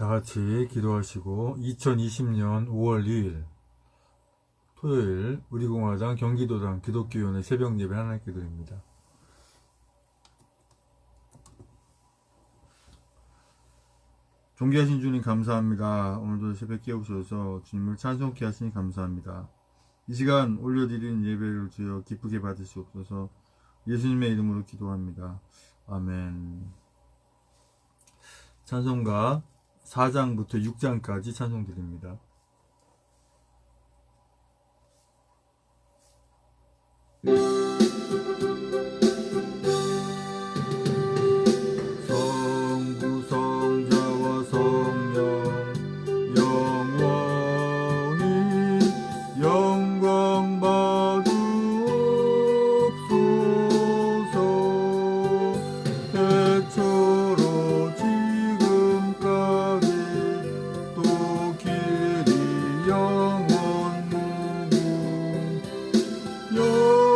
다 같이 기도하시고 2020년 5월 2일 토요일 우리공화당 경기도당 기독교위원회 새벽 예배 하나님께 드립니다. 존귀하신 주님 감사합니다. 오늘도 새벽 깨우셔서 주님을 찬송케 하시니 감사합니다. 이 시간 올려드린 예배를 주여 기쁘게 받으시옵소서. 예수님의 이름으로 기도합니다. 아멘. 찬송가 4장부터 6장까지 찬송드립니다. 성부 성자와 성령 영원히 영광 받으옵소서. 태초로 지금까지 또 길이 영원 무궁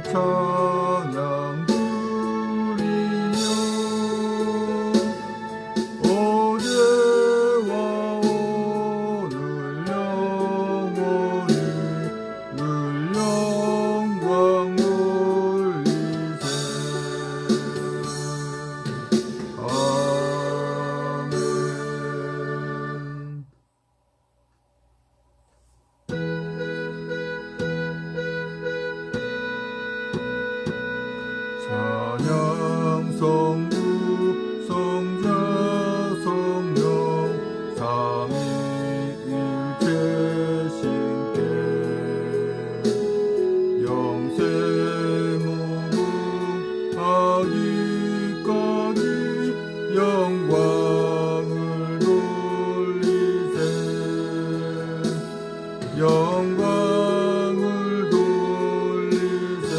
찬양 드리며 어제와 오늘 영원히 늘 영광 돌리세. 아멘. 찬양 성부 성자 성령 삼위일체신께 영생 무궁하기까지 영광을 돌리세. 영광을 돌리세.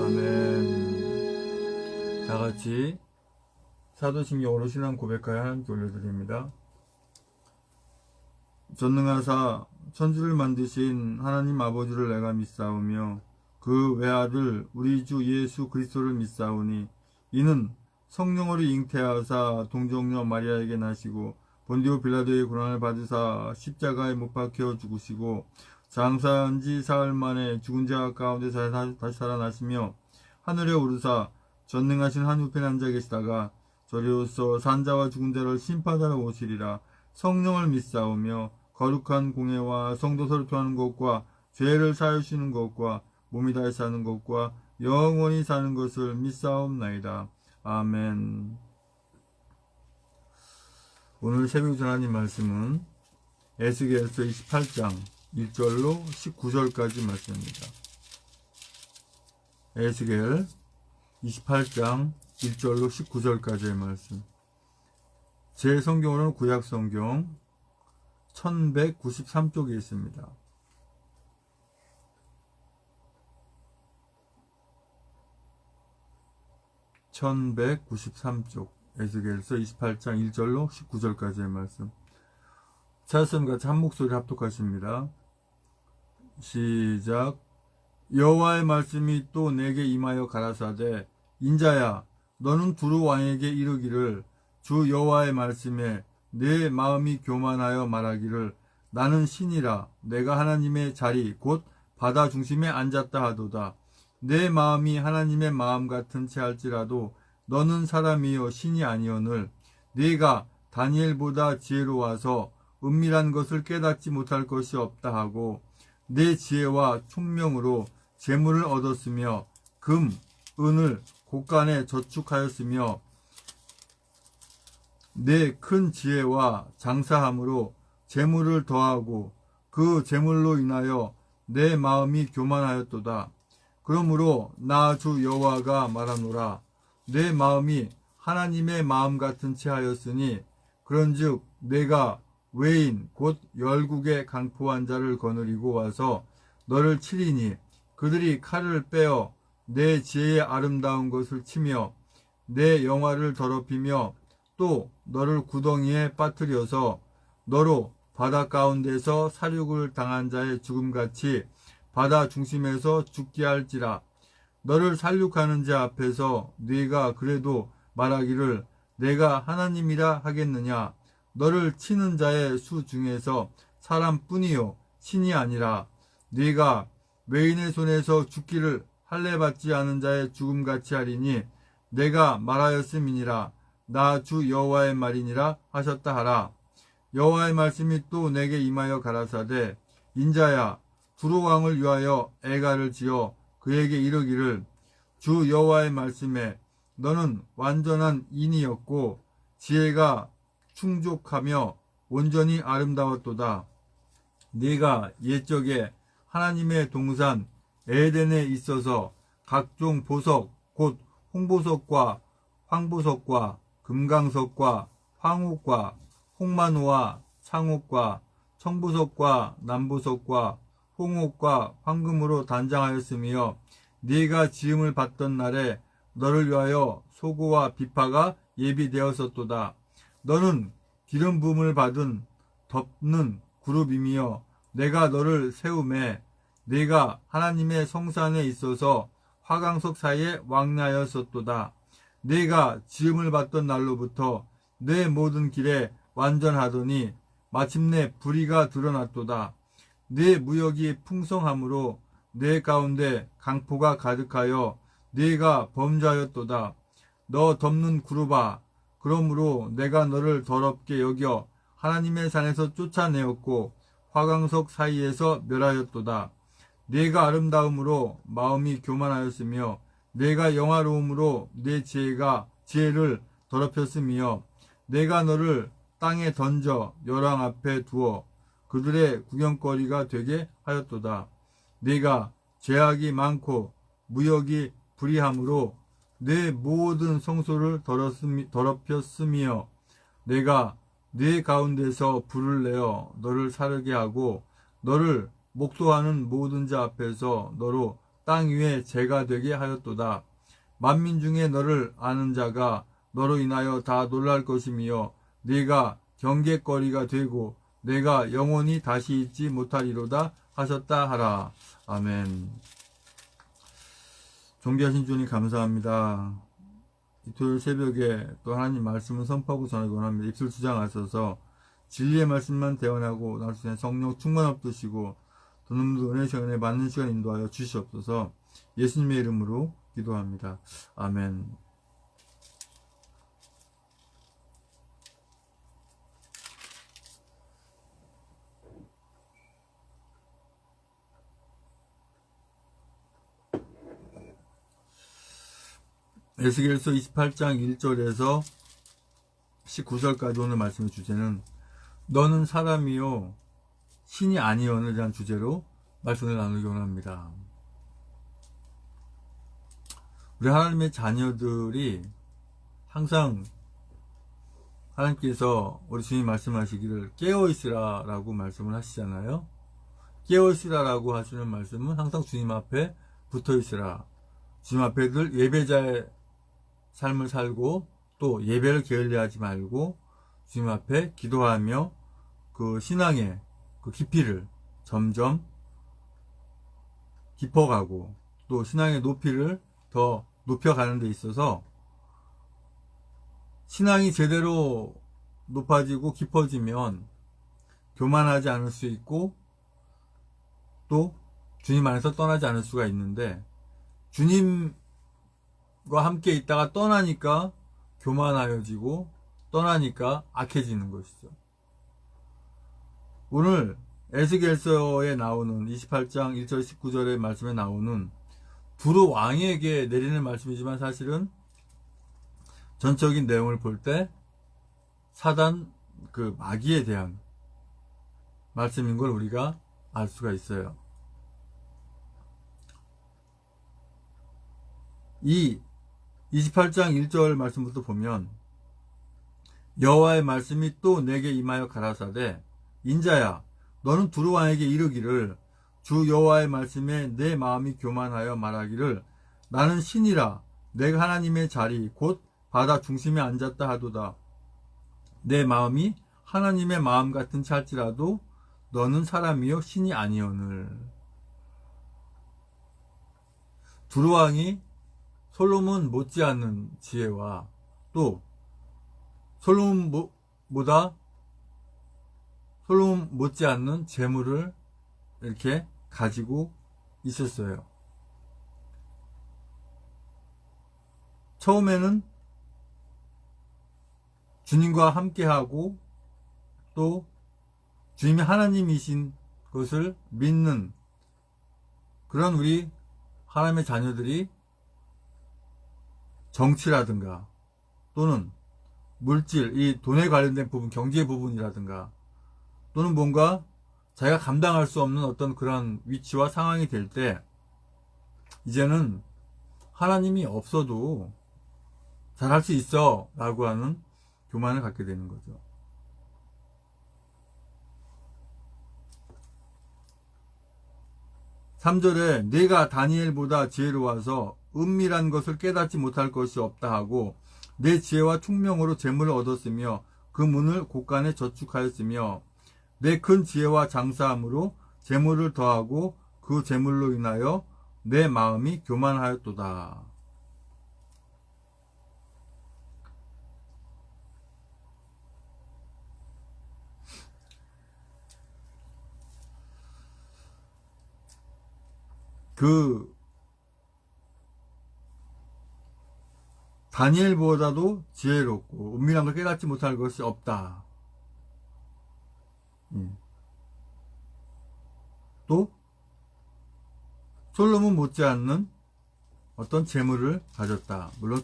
아멘. 다같이 사도신경으로 신앙 고백하여 하나님께 올려드립니다. 전능하사 천지를 만드신 하나님 아버지를 내가 믿사오며 그 외아들 우리 주 예수 그리스도를 믿사오니 이는 성령으로 잉태하사 동정녀 마리아에게 나시고 본디오 빌라도의 고난을 받으사 십자가에 못 박혀 죽으시고 장사한 지 사흘 만에 죽은 자 가운데 다시 살아나시며 하늘에 오르사 전능하신 한 우편에 앉아 계시다가 저리로서 산자와 죽은 자를 심판하러 오시리라. 성령을 믿사오며 거룩한 공예와 성도서를 통하는 것과 죄를 사하시는 것과 몸이 다시 사는 것과 영원히 사는 것을 믿사옵나이다. 아멘. 오늘 새벽 전하님 말씀은 에스겔서 28장 1절로 19절까지 말씀입니다. 에스겔 28장 1절로 19절까지의 말씀. 제 성경으로는 구약 성경 1193쪽에 있습니다. (1193쪽) 에스겔서 28장 1절로 19절까지의 말씀. 찾았으면 같이 한 목소리 합독하십니다. 시작. 여호와의 말씀이 또 내게 임하여 가라사대 인자야 너는 두루 왕에게 이르기를 주 여호와의 말씀에 내 마음이 교만하여 말하기를 나는 신이라 내가 하나님의 자리 곧 바다 중심에 앉았다 하도다. 내 마음이 하나님의 마음 같은 채 할지라도 너는 사람이요 신이 아니오늘 네가 다니엘보다 지혜로워서 은밀한 것을 깨닫지 못할 것이 없다 하고 내 지혜와 총명으로 재물을 얻었으며 금, 은을 곳간에 저축하였으며 내 큰 지혜와 장사함으로 재물을 더하고 그 재물로 인하여 내 마음이 교만하였도다. 그러므로 나 주 여호와가 말하노라. 내 마음이 하나님의 마음 같은 채 하였으니 그런즉 내가 외인 곧 열국의 강포한 자를 거느리고 와서 너를 치리니 그들이 칼을 빼어 내 지혜의 아름다운 것을 치며 내 영화를 더럽히며 또 너를 구덩이에 빠뜨려서 너로 바다 가운데서 살육을 당한 자의 죽음같이 바다 중심에서 죽게 할지라. 너를 살육하는 자 앞에서 네가 그래도 말하기를 내가 하나님이라 하겠느냐. 너를 치는 자의 수 중에서 사람뿐이요 신이 아니라 네가 외인의 손에서 죽기를 할례받지 않은 자의 죽음같이 하리니 내가 말하였음이니라. 나 주 여호와의 말이니라 하셨다 하라. 여호와의 말씀이 또 내게 임하여 가라사대 인자야 두루 왕을 위하여 애가를 지어 그에게 이르기를 주 여호와의 말씀에 너는 완전한 인이었고 지혜가 충족하며 온전히 아름다웠도다. 네가 옛적에 하나님의 동산 에덴에 있어서 각종 보석 곧 홍보석과 황보석과 금강석과 황옥과 홍만호와 창옥과 청보석과 남보석과 홍옥과 황금으로 단장하였으며 네가 지음을 받던 날에 너를 위하여 소고와 비파가 예비되었었도다. 너는 기름 부음을 받은 덮는 그룹이며 내가 너를 세우매 네가 하나님의 성산에 있어서 화강석 사이에 왕래하였었도다. 네가 지음을 받던 날로부터 내 모든 길에 완전하더니 마침내 불의가 드러났도다. 네 무역이 풍성함으로 내 가운데 강포가 가득하여 네가 범죄하였도다. 너 덮는 그룹아 그러므로 내가 너를 더럽게 여겨 하나님의 산에서 쫓아내었고 화강석 사이에서 멸하였도다. 네가 아름다움으로 마음이 교만하였으며 내가 영화로움으로 내 지혜를 더럽혔으며 내가 너를 땅에 던져 열왕 앞에 두어 그들의 구경거리가 되게 하였도다. 네가 죄악이 많고 무역이 불의함으로 내 모든 성소를 더럽혔으며 내가 네 가운데서 불을 내어 너를 사르게 하고 너를 목도하는 모든 자 앞에서 너로 땅 위에 죄가 되게 하였도다. 만민 중에 너를 아는 자가 너로 인하여 다 놀랄 것이며 네가 경계거리가 되고 내가 영원히 다시 잊지 못하리로다 하셨다 하라. 아멘. 존귀하신 주님 감사합니다. 이 토요일 새벽에 또 하나님 말씀을 선포하고 전하곤 합니다. 입술 주장하셔서 진리의 말씀만 대원하고 나올 수 있는 성령 충만 없으시고 도놈도 은혜 시간에 맞는 시간 인도하여 주시옵소서. 예수님의 이름으로 기도합니다. 아멘. 에스겔서 28장 1절에서 19절까지 오늘 말씀의 주제는 너는 사람이요 신이 아니오에 대한 주제로 말씀을 나누기 원합니다. 우리 하나님의 자녀들이 항상 하나님께서 우리 주님 말씀하시기를 깨어있으라 라고 말씀을 하시잖아요. 깨어있으라 라고 하시는 말씀은 항상 주님 앞에 붙어있으라, 주님 앞에 늘 예배자의 삶을 살고 또 예배를 게을리하지 말고 주님 앞에 기도하며 그 신앙의 그 깊이를 점점 깊어가고 또 신앙의 높이를 더 높여가는 데 있어서 신앙이 제대로 높아지고 깊어지면 교만하지 않을 수 있고 또 주님 안에서 떠나지 않을 수가 있는데, 주님과 함께 있다가 떠나니까 교만하여지고 떠나니까 악해지는 것이죠. 오늘 에스겔서에 나오는 28장 1절 19절의 말씀에 나오는 두루 왕에게 내리는 말씀이지만 사실은 전적인 내용을 볼 때 사단 그 마귀에 대한 말씀인 걸 우리가 알 수가 있어요. 이 28장 1절 말씀부터 보면 여호와의 말씀이 또 내게 임하여 가라사대 인자야 너는 두루 왕에게 이르기를 주 여호와의 말씀에 내 마음이 교만하여 말하기를 나는 신이라 내가 하나님의 자리 곧 바다 중심에 앉았다 하도다. 내 마음이 하나님의 마음 같은 찰지라도 너는 사람이요 신이 아니오늘. 두루 왕이 솔로몬 못지않는 지혜와 또 솔로몬 못지않는 재물을 이렇게 가지고 있었어요. 처음에는 주님과 함께하고 또 주님이 하나님이신 것을 믿는 그런 우리 하나님의 자녀들이 정치라든가 또는 물질, 이 돈에 관련된 부분, 경제 부분이라든가 또는 뭔가 자기가 감당할 수 없는 어떤 그런 위치와 상황이 될 때 이제는 하나님이 없어도 잘할 수 있어 라고 하는 교만을 갖게 되는 거죠. (3절에) 내가 다니엘보다 지혜로워서 은밀한 것을 깨닫지 못할 것이 없다 하고 내 지혜와 총명으로 재물을 얻었으며 그 문을 곳간에 저축하였으며 내 큰 지혜와 장사함으로 재물을 더하고 그 재물로 인하여 내 마음이 교만하였도다. 그 다니엘보다도 지혜롭고 은밀한 걸 깨닫지 못할 것이 없다. 또 솔로몬 못지않는 어떤 재물을 가졌다. 물론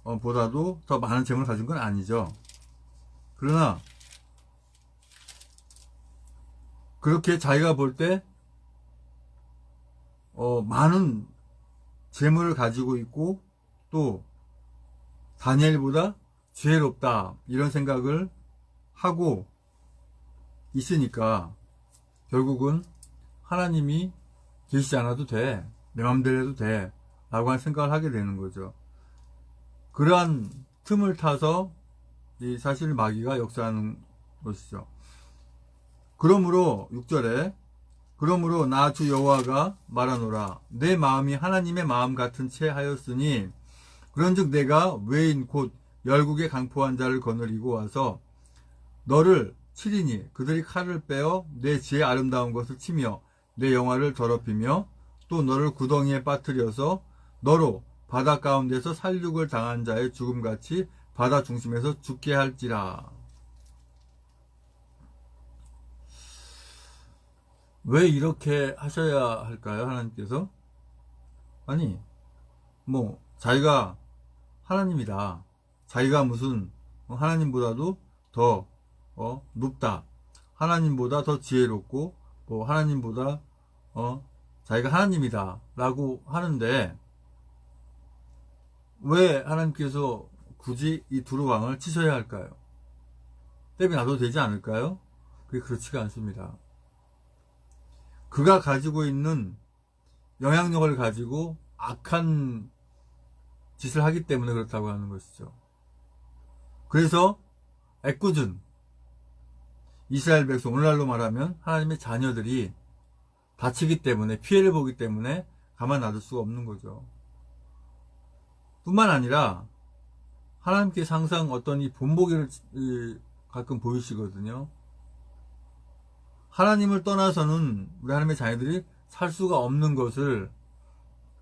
솔로몬보다도 더 많은 재물을 가진 건 아니죠. 그러나 그렇게 자기가 볼 때 많은 재물을 가지고 있고 또 다니엘보다 지혜롭다 이런 생각을 하고 있으니까 결국은 하나님이 계시지 않아도 돼, 내 맘대로 해도 돼 라고 하는 생각을 하게 되는 거죠. 그러한 틈을 타서 이 사실 마귀가 역사하는 것이죠. 그러므로 6절에 그러므로 나 주 여호와가 말하노라 내 마음이 하나님의 마음 같은 채 하였으니 그런즉 내가 외인 곧 열국에 강포한 자를 거느리고 와서 너를 치리니 그들이 칼을 빼어 내 지혜 아름다운 것을 치며 내 영화를 더럽히며 또 너를 구덩이에 빠뜨려서 너로 바다 가운데서 살육을 당한 자의 죽음같이 바다 중심에서 죽게 할지라. 왜 이렇게 하셔야 할까요? 하나님께서? 아니, 뭐 자기가 하나님이다. 자기가 무슨 하나님보다도 더 높다. 하나님보다 더 지혜롭고 뭐 하나님보다 자기가 하나님이다 라고 하는데, 왜 하나님께서 굳이 이 두루 왕을 치셔야 할까요? 땜이 나도 되지 않을까요? 그게 그렇지가 않습니다. 그가 가지고 있는 영향력을 가지고 악한 짓을 하기 때문에 그렇다고 하는 것이죠. 그래서 애꿎은 이스라엘 백성, 오늘날로 말하면 하나님의 자녀들이 다치기 때문에, 피해를 보기 때문에 가만 놔둘 수가 없는 거죠. 뿐만 아니라 하나님께서 항상 어떤 이 본보기를 가끔 보이시거든요. 하나님을 떠나서는 우리 하나님의 자녀들이 살 수가 없는 것을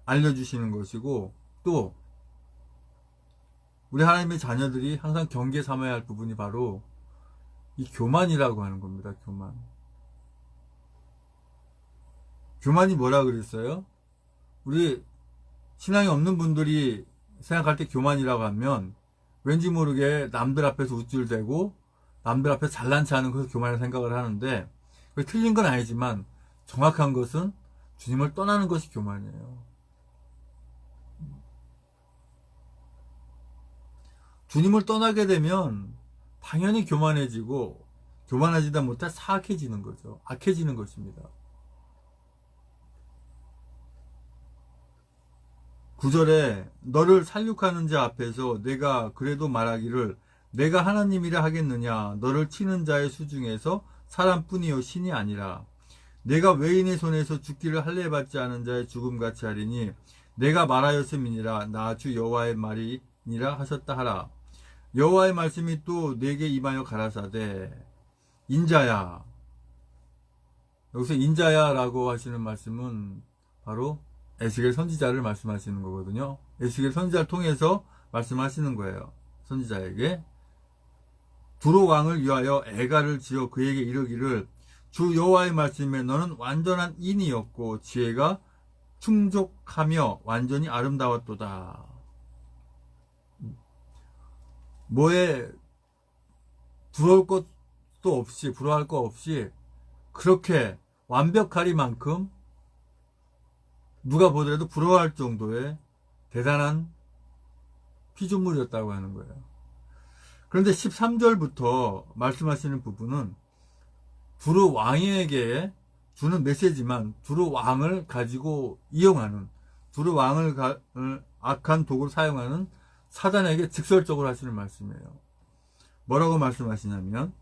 알려주시는 것이고, 또 우리 하나님의 자녀들이 항상 경계 삼아야 할 부분이 바로 이 교만이라고 하는 겁니다. 교만. 교만이 뭐라 그랬어요? 우리 신앙이 없는 분들이 생각할 때 교만이라고 하면 왠지 모르게 남들 앞에서 우쭐대고 남들 앞에서 잘난 체 하는 것을 교만이라고 생각을 하는데, 그게 틀린 건 아니지만 정확한 것은 주님을 떠나는 것이 교만이에요. 주님을 떠나게 되면 당연히 교만해지고, 교만하지다 못해 사악해지는 거죠. 악해지는 것입니다. 9절에 너를 살육하는 자 앞에서 내가 그래도 말하기를 내가 하나님이라 하겠느냐. 너를 치는 자의 수중에서 사람뿐이요 신이 아니라. 내가 외인의 손에서 죽기를 할례받지 않은 자의 죽음같이 하리니 내가 말하였음이니라. 나 주 여호와의 말이니라 하셨다 하라. 여호와의 말씀이 또 내게 임하여 가라사대 인자야. 여기서 인자야 라고 하시는 말씀은 바로 에스겔 선지자를 말씀하시는 거거든요. 에스겔 선지자를 통해서 말씀하시는 거예요. 선지자에게 두로 왕을 위하여 애가를 지어 그에게 이르기를 주 여호와의 말씀에 너는 완전한 인이었고 지혜가 충족하며 완전히 아름다웠도다. 뭐에 부러울 것도 없이, 부러워할 것 없이 그렇게 완벽하리만큼 누가 보더라도 부러워할 정도의 대단한 피조물이었다고 하는 거예요. 그런데 13절부터 말씀하시는 부분은 두루 왕에게 주는 메시지만 두루 왕을 가지고 이용하는, 두루 왕을 악한 도구를 사용하는 사단에게 직설적으로 하시는 말씀이에요. 뭐라고 말씀하시냐면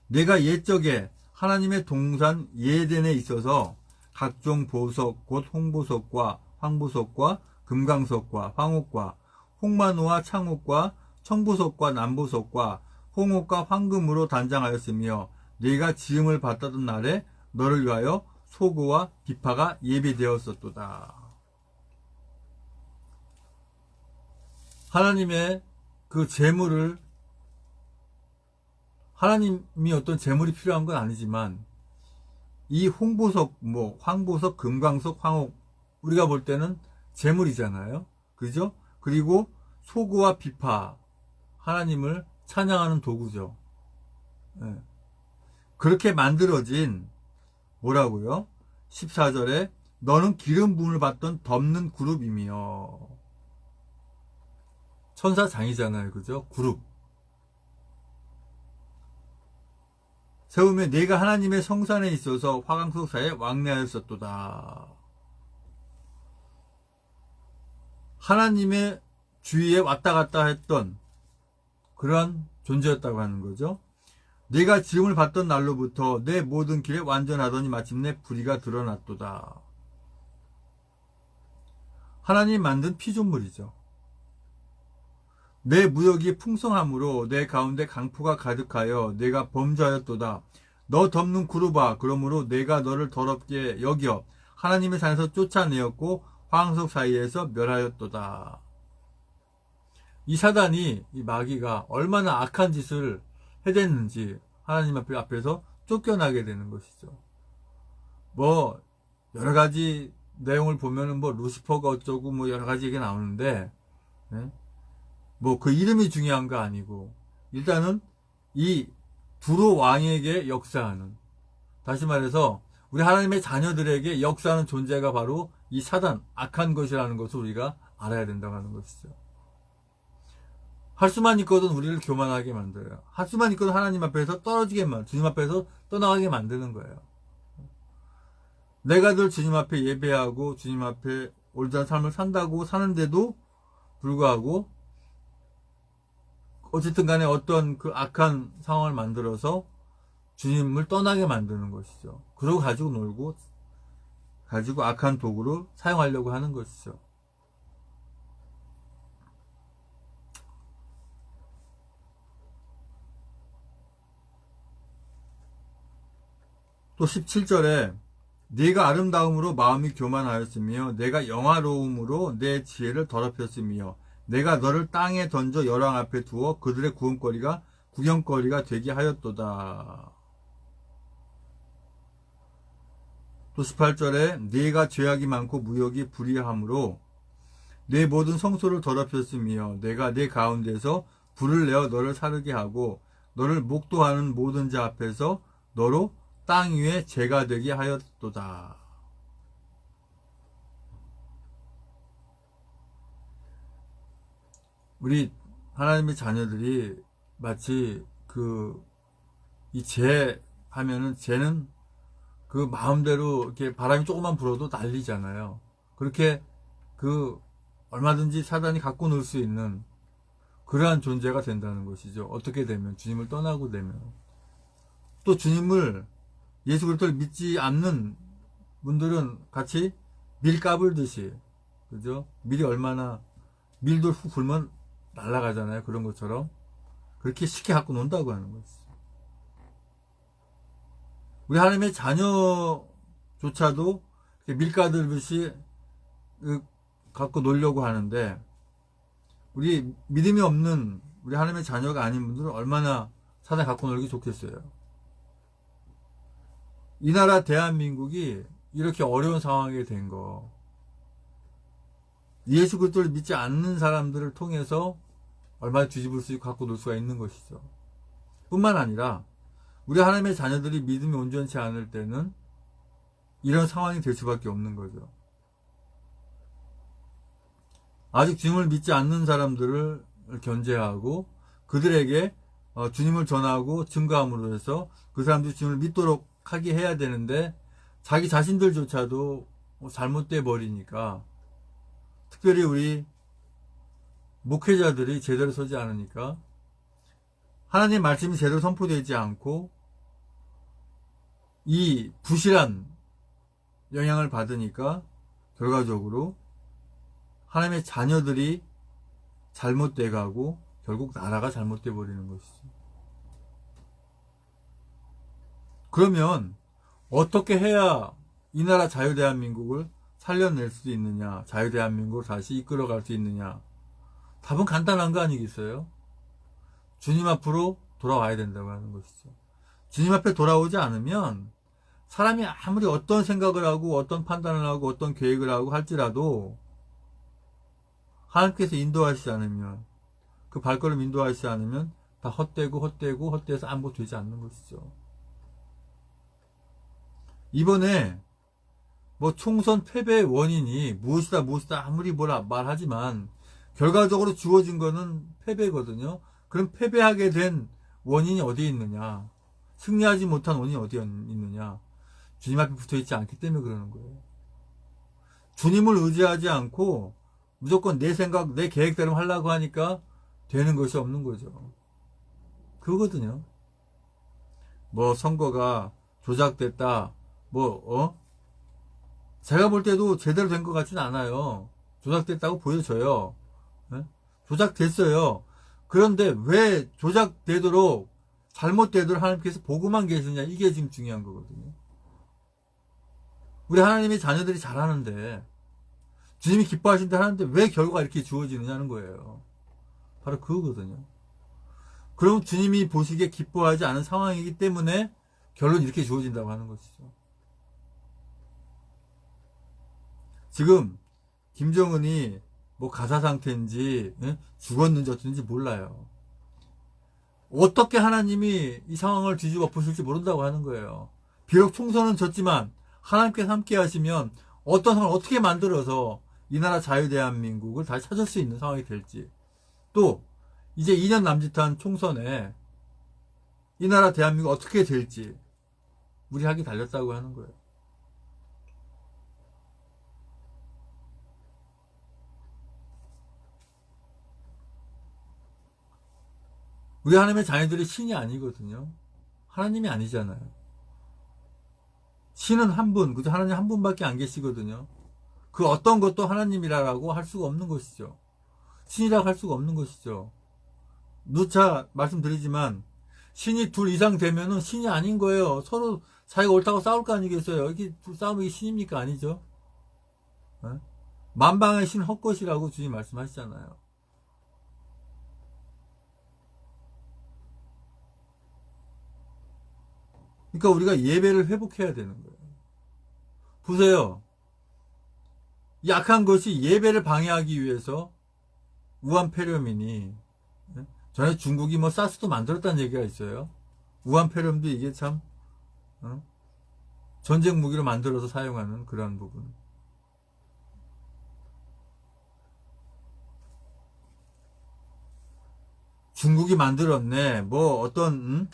내가 옛적에 하나님의 동산 예덴에 있어서 각종 보석 곧 홍보석과 황보석과 금강석과 황옥과 홍마노와 창옥과 청보석과 남보석과 홍옥과 황금으로 단장하였으며 네가 지음을 받았던 날에 너를 위하여 소고와 비파가 예비되었었도다. 하나님의 그 재물을, 하나님이 어떤 재물이 필요한 건 아니지만 이 홍보석, 뭐 황보석, 금강석, 황옥, 우리가 볼 때는 재물이잖아요. 그죠? 그리고 소고와 비파, 하나님을 찬양하는 도구죠. 네. 그렇게 만들어진, 뭐라고요? 14절에 너는 기름 부음을 받던 덮는 그룹이며, 천사장이잖아요. 그죠? 그룹. 세우며 내가 하나님의 성산에 있어서 화강석사에 왕래하였었도다. 하나님의 주위에 왔다 갔다 했던 그러한 존재였다고 하는 거죠. 내가 지음을 받던 날로부터 내 모든 길에 완전하더니 마침내 불의가 드러났도다. 하나님 만든 피조물이죠. 내 무역이 풍성함으로 내 가운데 강포가 가득하여 내가 범죄하였도다. 너 덮는 구루바 그러므로 내가 너를 더럽게 여겨 하나님의 산에서 쫓아내었고 황석 사이에서 멸하였도다. 이 사단이, 이 마귀가 얼마나 악한 짓을 해댔는지 하나님 앞에서 쫓겨나게 되는 것이죠. 뭐 여러 가지 내용을 보면은 뭐 루시퍼가 어쩌고 뭐 여러 가지 얘기가 나오는데, 뭐 그 이름이 중요한 거 아니고 일단은 이 두로 왕에게 역사하는, 다시 말해서 우리 하나님의 자녀들에게 역사하는 존재가 바로 이 사단, 악한 것이라는 것을 우리가 알아야 된다고 하는 것이죠. 할 수만 있거든 우리를 교만하게 만들어요. 할 수만 있거든 하나님 앞에서 떨어지게 주님 앞에서 떠나가게 만드는 거예요. 내가 늘 주님 앞에 예배하고 주님 앞에 올바른 삶을 산다고 사는데도 불구하고 어쨌든 간에 어떤 그 악한 상황을 만들어서 주님을 떠나게 만드는 것이죠. 그러고 가지고 놀고 가지고 악한 도구로 사용하려고 하는 것이죠. 또 17절에 네가 아름다움으로 마음이 교만하였으며 내가 영화로움으로 내 지혜를 더럽혔으며 내가 너를 땅에 던져 열왕 앞에 두어 그들의 구경거리가 되게 하였도다. 또 18절에 네가 죄악이 많고 무역이 불의함으로 내 모든 성소를 더럽혔으며 내가 내 가운데서 불을 내어 너를 사르게 하고 너를 목도하는 모든 자 앞에서 너로 땅 위에 죄가 되게 하였도다. 우리 하나님의 자녀들이 마치 이 죄 하면은 죄는 그 마음대로 이렇게 바람이 조금만 불어도 난리잖아요. 그렇게 얼마든지 사단이 갖고 놀 수 있는 그러한 존재가 된다는 것이죠. 어떻게 되면 주님을 떠나고 되면 또 주님을 예수 그리스도를 믿지 않는 분들은 같이 밀 까불듯이, 그죠? 밀도 훅 불면 날아가잖아요. 그런 것처럼 그렇게 쉽게 갖고 논다고 하는 것이죠. 우리 하나님의 자녀조차도 밀 까들듯이 갖고 놀려고 하는데, 우리 믿음이 없는 우리 하나님의 자녀가 아닌 분들은 얼마나 사단이 갖고 놀기 좋겠어요. 이 나라 대한민국이 이렇게 어려운 상황이 된 거, 예수 그리스도를 믿지 않는 사람들을 통해서 얼마나 뒤집을 수 있고 갖고 놀 수가 있는 것이죠. 뿐만 아니라 우리 하나님의 자녀들이 믿음이 온전치 않을 때는 이런 상황이 될 수밖에 없는 거죠. 아직 주님을 믿지 않는 사람들을 견제하고 그들에게 주님을 전하고 증거함으로 해서 그 사람들이 주님을 믿도록 하게 해야 되는데, 자기 자신들조차도 잘못돼 버리니까, 특별히 우리 목회자들이 제대로 서지 않으니까 하나님의 말씀이 제대로 선포되지 않고 이 부실한 영향을 받으니까 결과적으로 하나님의 자녀들이 잘못돼 가고 결국 나라가 잘못돼 버리는 것이죠. 그러면 어떻게 해야 이 나라 자유대한민국을 살려낼 수 있느냐, 자유대한민국을 다시 이끌어갈 수 있느냐? 답은 간단한 거 아니겠어요? 주님 앞으로 돌아와야 된다고 하는 것이죠. 주님 앞에 돌아오지 않으면 사람이 아무리 어떤 생각을 하고 어떤 판단을 하고 어떤 계획을 하고 할지라도 하나님께서 인도하시지 않으면, 그 발걸음 인도하시지 않으면 다 헛되어서 아무것도 되지 않는 것이죠. 이번에 뭐 총선 패배의 원인이 무엇이다 아무리 뭐라 말하지만 결과적으로 주어진 거는 패배거든요. 그럼 패배하게 된 원인이 어디에 있느냐? 승리하지 못한 원인이 어디에 있느냐? 주님 앞에 붙어있지 않기 때문에 그러는 거예요. 주님을 의지하지 않고 무조건 내 생각, 내 계획대로 하려고 하니까 되는 것이 없는 거죠. 그거거든요. 뭐 선거가 조작됐다, 제가 볼 때도 제대로 된 것 같지는 않아요. 조작됐다고 보여져요. 네? 조작됐어요. 그런데 왜 조작되도록 잘못되도록 하나님께서 보고만 계시냐, 이게 지금 중요한 거거든요. 우리 하나님의 자녀들이 잘하는데, 주님이 기뻐하신다 하는데 왜 결과가 이렇게 주어지느냐는 거예요. 바로 그거거든요. 그럼 주님이 보시기에 기뻐하지 않은 상황이기 때문에 결론이 이렇게 주어진다고 하는 것이죠. 지금 김정은이 뭐 가사 상태인지 죽었는지 어쩐지 몰라요. 어떻게 하나님이 이 상황을 뒤집어 엎으실지 모른다고 하는 거예요. 비록 총선은 졌지만 하나님께서 함께 하시면 어떤 상황을 어떻게 만들어서 이 나라 자유대한민국을 다시 찾을 수 있는 상황이 될지, 또 이제 2년 남짓한 총선에 이 나라 대한민국 어떻게 될지 우리 학이 달렸다고 하는 거예요. 우리 하나님의 자녀들이 신이 아니거든요. 하나님이 아니잖아요. 신은 한 분, 그죠? 하나님 한 분밖에 안 계시거든요. 그 어떤 것도 하나님이라고 할 수가 없는 것이죠. 신이라고 할 수가 없는 것이죠. 누차 말씀드리지만 신이 둘 이상 되면은 신이 아닌 거예요. 서로 자기가 옳다고 싸울 거 아니겠어요. 이게 싸움이 신입니까? 아니죠. 만방의 신 헛것이라고 주님 말씀하시잖아요. 그러니까 우리가 예배를 회복해야 되는 거예요. 보세요. 약한 것이 예배를 방해하기 위해서 우한폐렴이니, 전에 중국이 뭐 사스도 만들었다는 얘기가 있어요. 우한폐렴도 이게 참 전쟁 무기로 만들어서 사용하는 그런 부분. 중국이 만들었네. 뭐 어떤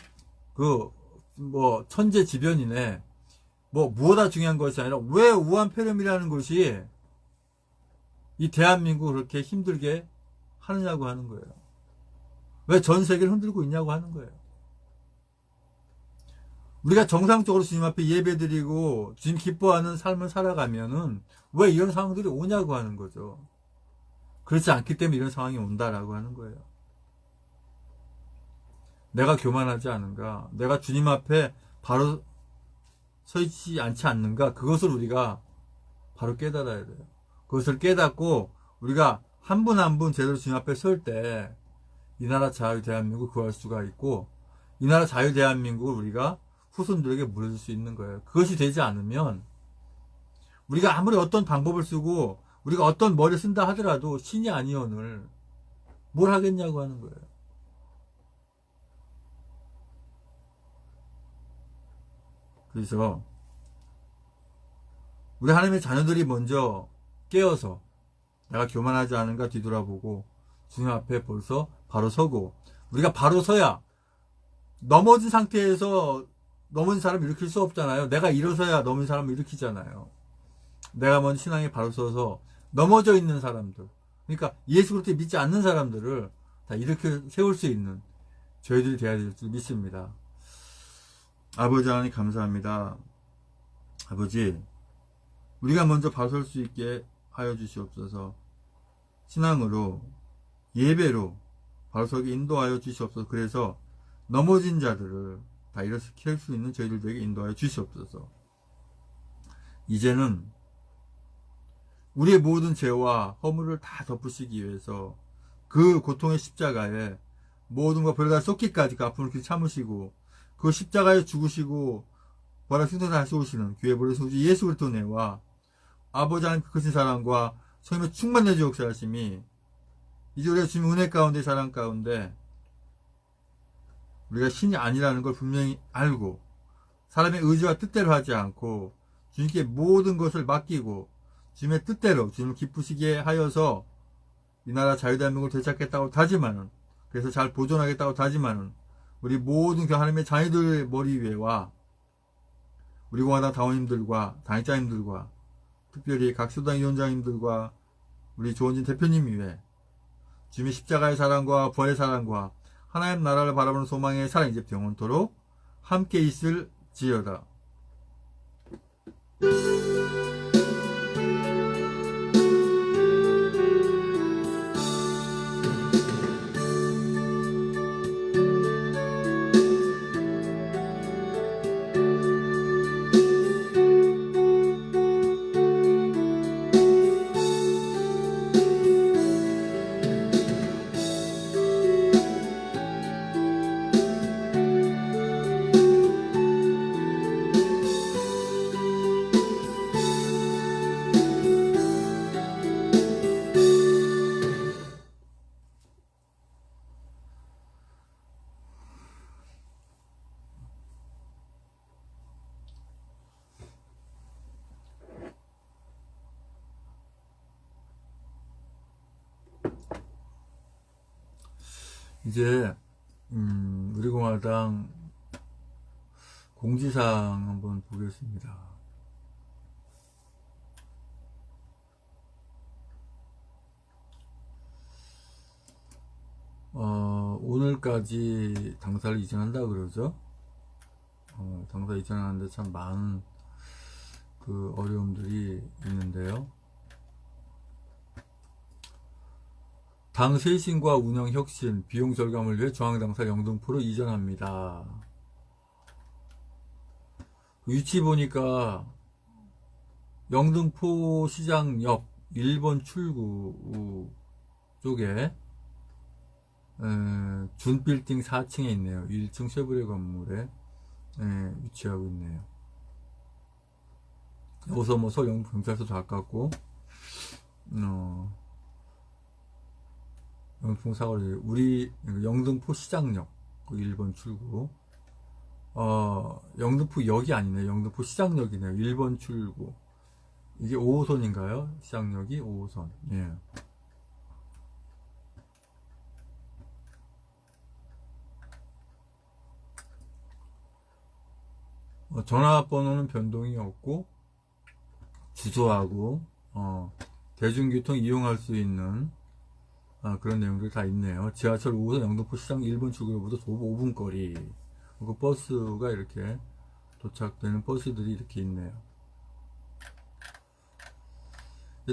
뭐 천재지변이네. 뭐 무엇보다 중요한 것이 아니라 왜 우한폐렴이라는 것이 이 대한민국을 그렇게 힘들게 하느냐고 하는 거예요. 왜 전 세계를 흔들고 있냐고 하는 거예요. 우리가 정상적으로 주님 앞에 예배드리고 주님 기뻐하는 삶을 살아가면은 왜 이런 상황들이 오냐고 하는 거죠. 그렇지 않기 때문에 이런 상황이 온다라고 하는 거예요. 내가 교만하지 않은가? 내가 주님 앞에 바로 서 있지 않지 않는가? 그것을 우리가 바로 깨달아야 돼요. 그것을 깨닫고 우리가 한 분 한 분 제대로 주님 앞에 설 때 이 나라 자유 대한민국을 구할 수가 있고, 이 나라 자유 대한민국을 우리가 후손들에게 물려줄 수 있는 거예요. 그것이 되지 않으면 우리가 아무리 어떤 방법을 쓰고 우리가 어떤 머리를 쓴다 하더라도 신이 아니오늘 뭘 하겠냐고 하는 거예요. 그래서 우리 하나님의 자녀들이 먼저 깨어서 내가 교만하지 않은가 뒤돌아보고 주님 앞에 벌써 바로 서고, 우리가 바로 서야 넘어진 상태에서 넘어진 사람을 일으킬 수 없잖아요. 내가 일어서야 넘어진 사람을 일으키잖아요. 내가 먼저 신앙에 바로 서서 넘어져 있는 사람들, 그러니까 예수 그리스도 믿지 않는 사람들을 다 일으켜 세울 수 있는 저희들이 되어야 될 줄 믿습니다. 아버지 하나님 감사합니다. 아버지, 우리가 먼저 바로 설 수 있게 하여 주시옵소서. 신앙으로, 예배로 바로 서게 인도하여 주시옵소서. 그래서 넘어진 자들을 다 일으킬 수 있는 저희들에게 인도하여 주시옵소서. 이제는 우리의 모든 죄와 허물을 다 덮으시기 위해서 그 고통의 십자가에 모든 것 별다 쏟기까지 그 아픔을 참으시고 그 십자가에 죽으시고 부활 승천을 하시오시는 교회 보좌 소주 예수 그리스도 내와 아버지 하나님 그 크신 사랑과 성령의 충만한 주 역사하심이 이제 우리가 주님 은혜 가운데 사랑 가운데 우리가 신이 아니라는 걸 분명히 알고 사람의 의지와 뜻대로 하지 않고 주님께 모든 것을 맡기고 주님의 뜻대로 주님을 기쁘시게 하여서 이 나라 자유대한민국을 되찾겠다고 다짐하는, 그래서 잘 보존하겠다고 다짐하는 우리 모든 하나님의 자녀들의 머리 위에와 우리 공화당 당원님들과 당직자님들과 특별히 각 수당 위원장님들과 우리 조원진 대표님 위에 주님의 십자가의 사랑과 부활의 사랑과 하나님 나라를 바라보는 소망의 사랑 이제 영원토록 함께 있을지어다. 이제 우리 공화당 공지사항 한번 보겠습니다. 오늘까지 당사를 이전한다 그러죠. 당사 이전하는데 참 많은 그 어려움들이 있는데요. 당 쇄신과 운영 혁신, 비용 절감을 위해 중앙당사 영등포로 이전합니다. 위치 보니까 영등포 시장역 1번 출구 쪽에 준빌딩 4층에 있네요. 1층 쉐보레 건물에 위치하고 있네요. 여기서 뭐 서울 영등포경찰서도 가깝고 영등포 사거리 우리 영등포 시장역 그 1번 출구 영등포역이 아니네요. 영등포 시장역이네요. 1번 출구 이게 5호선인가요? 시장역이 5호선. 예. 전화번호는 변동이 없고 주소하고 대중교통 이용할 수 있는 그런 내용들이 다 있네요. 지하철 5호선 영등포 시장 1번 출구로부터 5분 거리. 그 버스가 이렇게 도착되는 버스들이 이렇게 있네요.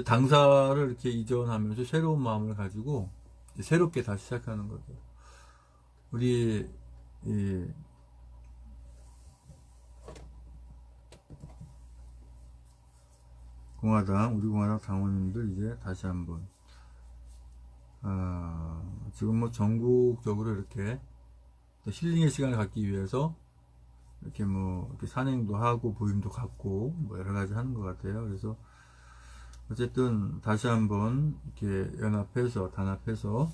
당사를 이렇게 이전하면서 새로운 마음을 가지고 새롭게 다시 시작하는 거죠. 우리 우리 공화당 당원님들 이제 다시 한번 지금 뭐 전국적으로 이렇게 힐링의 시간을 갖기 위해서 이렇게 뭐 이렇게 산행도 하고 모임도 갖고 뭐 여러 가지 하는 것 같아요. 그래서 어쨌든 다시 한번 이렇게 연합해서 단합해서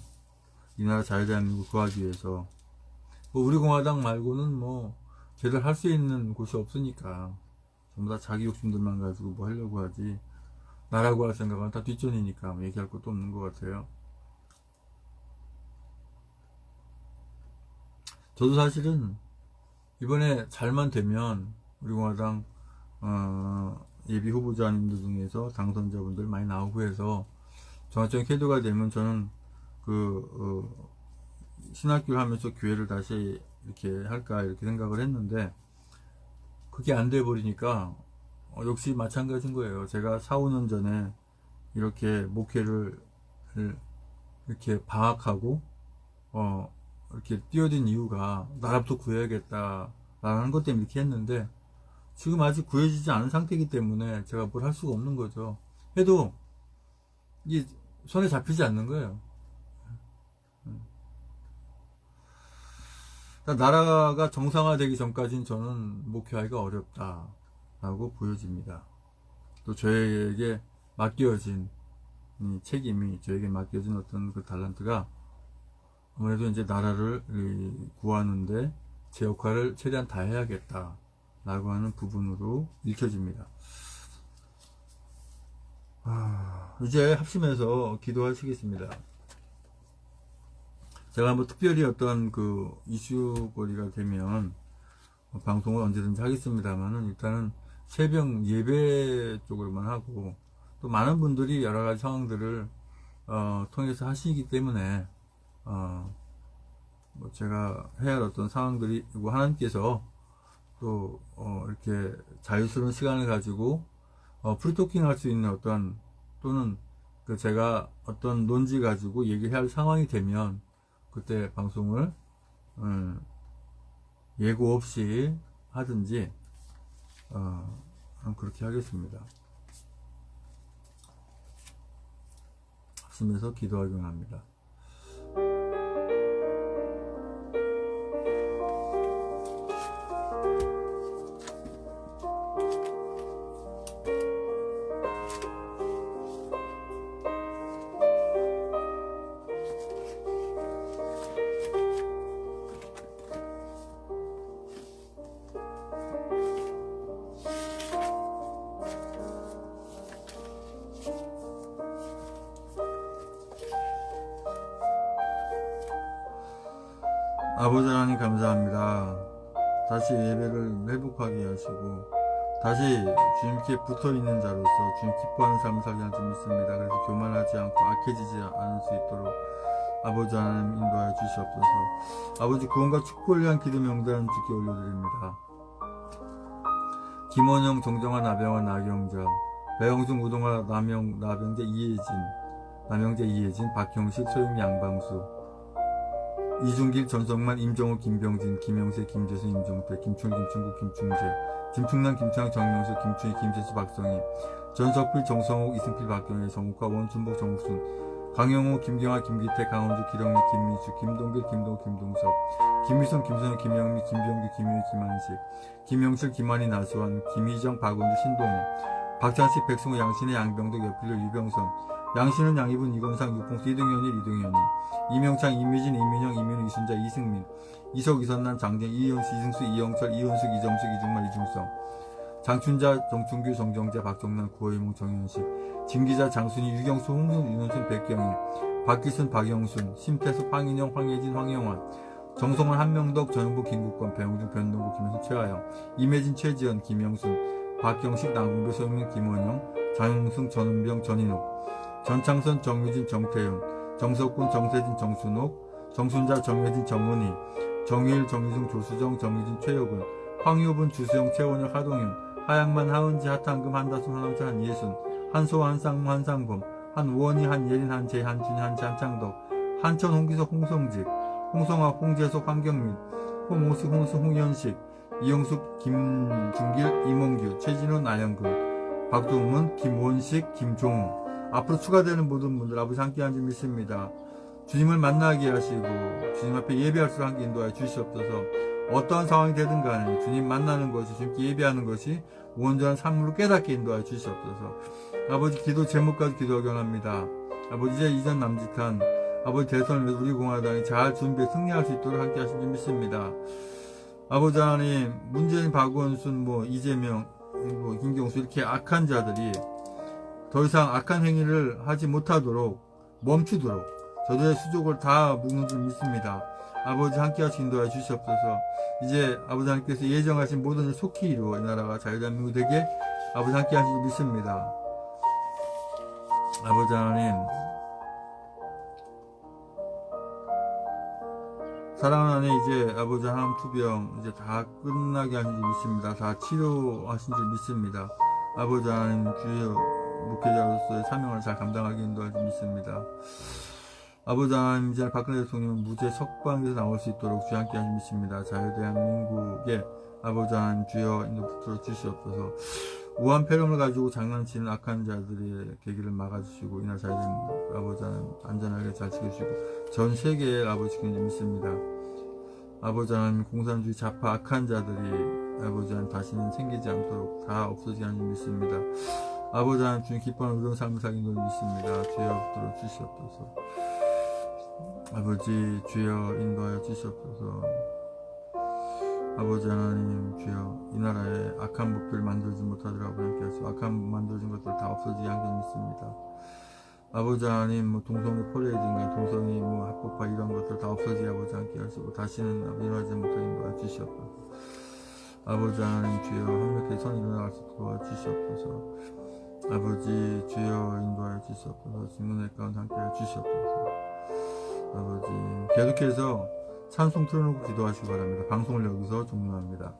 이 나라 자유대한민국 구하기 위해서 뭐 우리 공화당 말고는 뭐 제대로 할 수 있는 곳이 없으니까 전부 다 자기 욕심들만 가지고 뭐 하려고 하지 나라고 할 생각은 다 뒷전이니까 뭐 얘기할 것도 없는 것 같아요. 저도 사실은 이번에 잘만 되면 우리 공화당 예비 후보자님들 중에서 당선자분들 많이 나오고 해서 정치적인 태도가 되면 저는 신학교를 하면서 교회를 다시 이렇게 할까 이렇게 생각을 했는데 그게 안 돼 버리니까 역시 마찬가지인 거예요. 제가 4, 5년 전에 이렇게 목회를 이렇게 방학하고 이렇게 뛰어든 이유가 나라부터 구해야겠다라는 것 때문에 이렇게 했는데 지금 아직 구해지지 않은 상태이기 때문에 제가 뭘 할 수가 없는 거죠. 해도 이게 손에 잡히지 않는 거예요. 나라가 정상화되기 전까지는 저는 목회하기가 어렵다라고 보여집니다. 또 저에게 맡겨진 책임이 저에게 맡겨진 어떤 그 달란트가 아무래도 이제 나라를 구하는데 제 역할을 최대한 다 해야겠다 라고 하는 부분으로 읽혀집니다. 이제 합심해서 기도하시겠습니다. 제가 뭐 특별히 어떤 그 이슈거리가 되면 방송을 언제든지 하겠습니다만은 일단은 새벽 예배 쪽으로만 하고 또 많은 분들이 여러 가지 상황들을 통해서 하시기 때문에 뭐 제가 해야 할 어떤 상황들이 있고 하나님께서 또 이렇게 자유스러운 시간을 가지고 프리토킹 할 수 있는 어떤 또는 그 제가 어떤 논지 가지고 얘기해야 할 상황이 되면 그때 방송을 예고 없이 하든지 그렇게 하겠습니다. 합심해서 기도하기 원합니다. 아버지 하나님 감사합니다. 다시 예배를 회복하게 하시고 다시 주님께 붙어있는 자로서 주님 기뻐하는 삶을 살게 할 줄 믿습니다. 그래서 교만하지 않고 악해지지 않을 수 있도록 아버지 하나님 인도하여 주시옵소서. 아버지 구원과 축복을 위한 기도 명단 주께 올려드립니다. 김원영, 정정환, 나병환, 나경자, 배영중, 우동아, 나병재, 이혜진, 박형식, 소영, 양방수, 이중길, 전성만, 임정호, 김병진, 김영세, 김재수, 임종태, 김충일, 김충국, 김충재, 김충남, 김창, 정명수, 김충희, 김재수, 박성희, 전석필, 정성욱, 이승필, 박경혜, 정욱화, 원춘복, 정욱순, 강영호, 김경아, 김기태, 강원주, 기령미, 김민수, 김동길, 김동석, 김미선, 김선영, 김영미, 김병규, 김유희, 김한식, 김영실, 김한희, 나수환, 김희정, 박원주, 신동호, 박찬식, 백승호, 양신의 양병덕, 여필로, 유병선, 양신은 양이분, 이건상, 유풍수, 이동현이, 이명창, 이미진, 이민영, 이민우, 이순자, 이승민, 이석, 이선난, 장정, 이현수, 이승수, 이영철, 이현숙, 이정숙, 이중만, 이중성, 장춘자, 정춘규, 정정재, 박정남, 구호이몽, 정현식, 진기자, 장순희, 유경수, 홍순, 윤원순, 백경희, 박기순, 박영순, 심태숙, 황인영, 황예진, 황영환, 정성원, 한명덕, 전용부, 김국권, 배용준, 변동구, 김현수, 최하영, 임혜진, 최지연, 김영순, 박경식, 남궁배, 소영민, 김원영, 장용승, 전은병, 전인옥, 전창선, 정유진, 정태윤, 정석군, 정세진, 정순옥, 정순자, 정혜진, 정은희, 정일, 정유승, 조수정, 정유진, 최효근, 황효분, 주수영, 최원혁, 하동윤, 하양만, 하은지, 하탄금, 한다순, 한원철, 한예순, 한소, 한상무, 한상범, 한우원희, 한예린, 한재, 한준희, 한재, 한창덕, 한천, 홍기석, 홍성직, 홍성학, 홍재석, 황경민, 홍오숙, 홍수, 홍현식, 이영숙, 김준길, 이몽규, 최진호, 나영근, 박동문, 김원식, 김종우. 앞으로 추가되는 모든 분들 아버지 함께한 줄 믿습니다. 주님을 만나게 하시고 주님 앞에 예배할 수 함께 인도하여 주시옵소서. 어떠한 상황이 되든 간에 주님 만나는 것이, 주님께 예배하는 것이 온전한 삶으로 깨닫게 인도하여 주시옵소서. 아버지 기도 제목까지 기도하기 원합니다. 아버지 이제 이전 남짓한 아버지 대선을 위해서 우리 공화당이 잘 준비해 승리할 수 있도록 함께 하신 줄 믿습니다. 아버지 하나님, 문재인, 박원순, 이재명, 김경수 이렇게 악한 자들이 더 이상 악한 행위를 하지 못하도록 멈추도록 저들의 수족을 다 묶는 줄 믿습니다. 아버지 함께 하시 인도하여 주시옵소서. 이제 아버지 하나님께서 예정하신 모든 일 속히 이루어 이 나라가 자유대한민국 되게 아버지 함께 하신 줄 믿습니다. 아버지 하나님, 사랑하는 안에 이제 아버지 하나님 투병 이제 다 끝나게 하신 줄 믿습니다. 다 치료하신 줄 믿습니다. 아버지 하나님 주여 목회자로서의 사명을 잘 감당하게 인도할 줄 믿습니다. 아버지 하나님 이제 박근혜 대통령은 무죄 석방에서 나올 수 있도록 주여 함께 하신 믿습니다. 자유대한민국에 아버지 하나님 주여 인도 붙들어 주시옵소서. 우한 폐렴을 가지고 장난치는 악한 자들의 계기를 막아주시고 이날 자유대한민국 아버지 하나님 안전하게 잘 지켜주시고 전 세계에 아버지 지키는 줄 믿습니다. 아버지 하나님 공산주의 좌파 악한 자들이 아버지 하나님 다시는 생기지 않도록 다 없어지게 하는 줄 믿습니다. 아버지 하나님 주님 기뻐하는 의로운 삶을 살기는 줄 믿습니다. 주여 붙들어 주시옵소서. 아버지 주여 인도하여 주시옵소서. 아버지 하나님 주여 이 나라에 악한 법들을 만들지 못하더라도 함께 하시고 악한 만들어진 것들 다 없어지게 하는 줄 믿습니다. 아버지 하나님 동성애 포레이든가 동성애 합법화 이런 것들 다 없어지게 아버지 함께 하시고 다시는 일어나지 못하게 인도하여 주시옵소서. 아버지 하나님 주여 한명께 선 일어나갈 수 있도록 도와주시옵소서. 아버지 주여 인도하여 주시옵소서. 진문의 가운데 함께하여 주시옵소서. 아버지 계속해서 찬송 틀어놓고 기도하시기 바랍니다. 방송을 여기서 종료합니다.